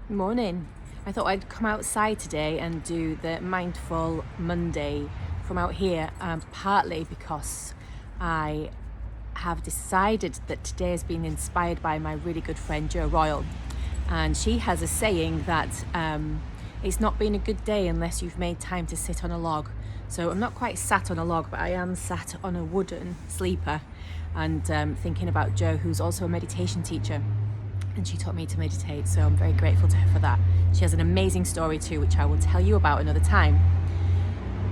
Morning. I thought I'd come outside today and do the Mindful Monday from out here, partly because I have decided that today has been inspired by my really good friend Jo Royal. And she has a saying that it's not been a good day unless you've made time to sit on a log. So I'm not quite sat on a log, but I am sat on a wooden sleeper and thinking about Jo, who's also a meditation teacher. And she taught me to meditate, so I'm very grateful to her for that. She has an amazing story too, which I will tell you about another time.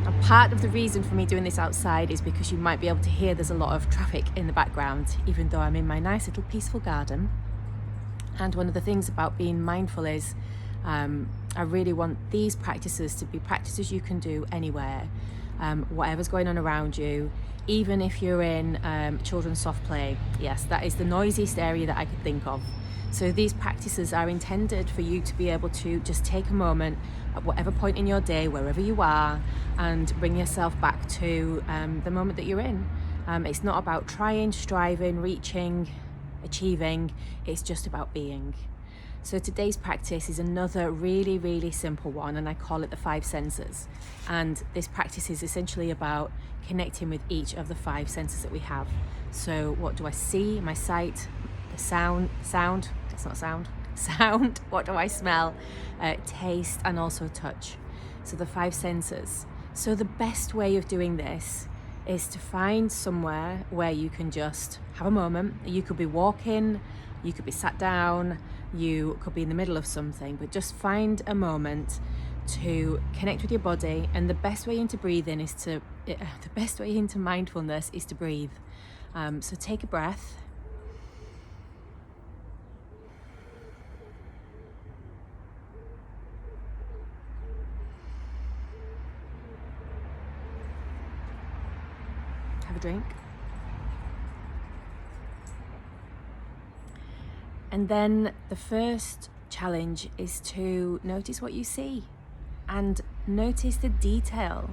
And part of the reason for me doing this outside is because you might be able to hear there's a lot of traffic in the background, even though I'm in my nice little peaceful garden. And one of the things about being mindful is I really want these practices to be practices you can do anywhere, whatever's going on around you. Even if you're in children's soft play, yes, that is the noisiest area that I could think of. So these practices are intended for you to be able to just take a moment at whatever point in your day, wherever you are, and bring yourself back to the moment that you're in. It's not about trying, striving, reaching, achieving. It's just about being. So today's practice is another really, really simple one, and I call it the 5 senses. And this practice is essentially about connecting with each of the 5 senses that we have. So what do I see? My sight, the sound, that's not sound, sound, what do I smell? Taste, and also touch. So the 5 senses. So the best way of doing this is to find somewhere where you can just have a moment. You could be walking, you could be sat down, you could be in the middle of something, but just find a moment to connect with your body. And the best way into breathing is the best way into mindfulness is to breathe. So take a breath. Have a drink. And then the first challenge is to notice what you see and notice the detail.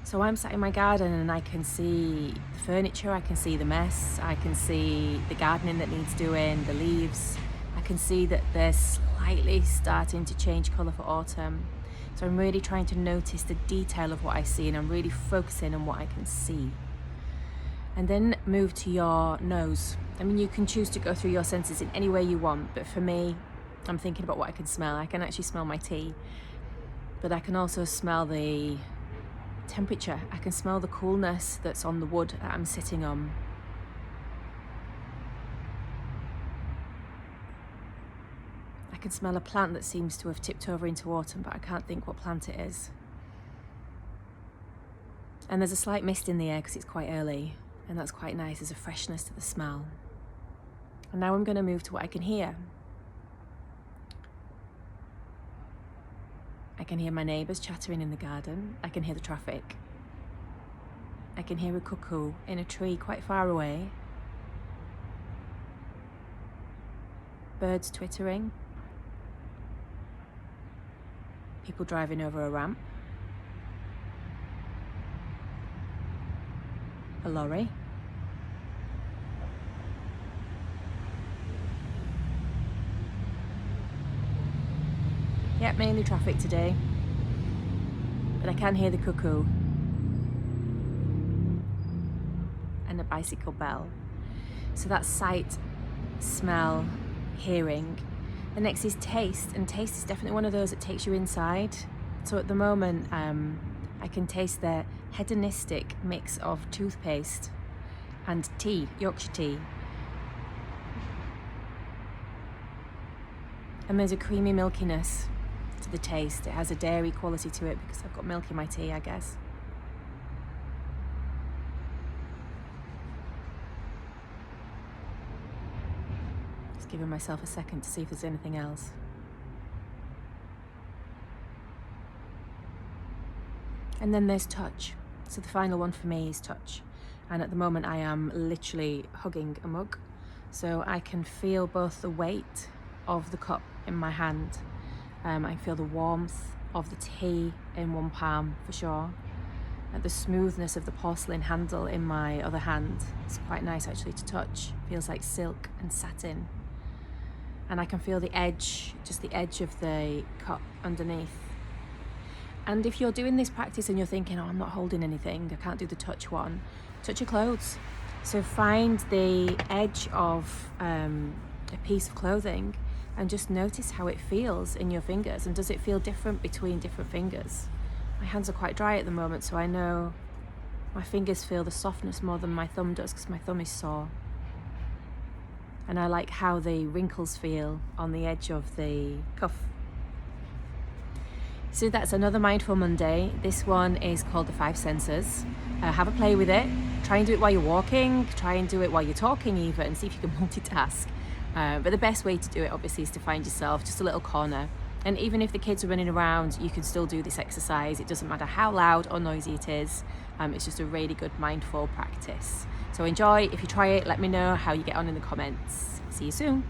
So I'm sat in my garden and I can see the furniture, I can see the mess, I can see the gardening that needs doing, the leaves. I can see that they're slightly starting to change colour for autumn. So I'm really trying to notice the detail of what I see, and I'm really focusing on what I can see. And then move to your nose. I mean, you can choose to go through your senses in any way you want, but for me, I'm thinking about what I can smell. I can actually smell my tea, but I can also smell the temperature. I can smell the coolness that's on the wood that I'm sitting on. I can smell a plant that seems to have tipped over into autumn, but I can't think what plant it is. And there's a slight mist in the air because it's quite early, and that's quite nice. There's a freshness to the smell. And now I'm going to move to what I can hear. I can hear my neighbours chattering in the garden. I can hear the traffic. I can hear a cuckoo in a tree quite far away. Birds twittering. People driving over a ramp. A lorry. Yep, mainly traffic today, but I can hear the cuckoo and a bicycle bell. So that's sight, smell, hearing. The next is taste, and taste is definitely one of those that takes you inside. So at the moment, I can taste the hedonistic mix of toothpaste and tea, Yorkshire tea. And there's a creamy milkiness to the taste. It has a dairy quality to it because I've got milk in my tea, I guess. Just giving myself a second to see if there's anything else. And then there's touch. So the final one for me is touch. And at the moment I am literally hugging a mug. So I can feel both the weight of the cup in my hand. I feel the warmth of the tea in one palm for sure. And the smoothness of the porcelain handle in my other hand. It's quite nice actually to touch. Feels like silk and satin. and I can feel the edge, just the edge of the cup underneath. And if you're doing this practice and you're thinking, oh, I'm not holding anything, I can't do the touch one, touch your clothes. So find the edge of a piece of clothing and just notice how it feels in your fingers, and does it feel different between different fingers? My hands are quite dry at the moment, so I know my fingers feel the softness more than my thumb does because my thumb is sore. And I like how the wrinkles feel on the edge of the cuff. So that's another Mindful Monday. This one is called the 5 Senses. Have a play with it. Try and do it while you're walking. Try and do it while you're talking even, and see if you can multitask. But the best way to do it obviously is to find yourself just a little corner. And even if the kids are running around, you can still do this exercise. It doesn't matter how loud or noisy it is. It's just a really good mindful practice. So enjoy. If you try it, let me know how you get on in the comments. See you soon.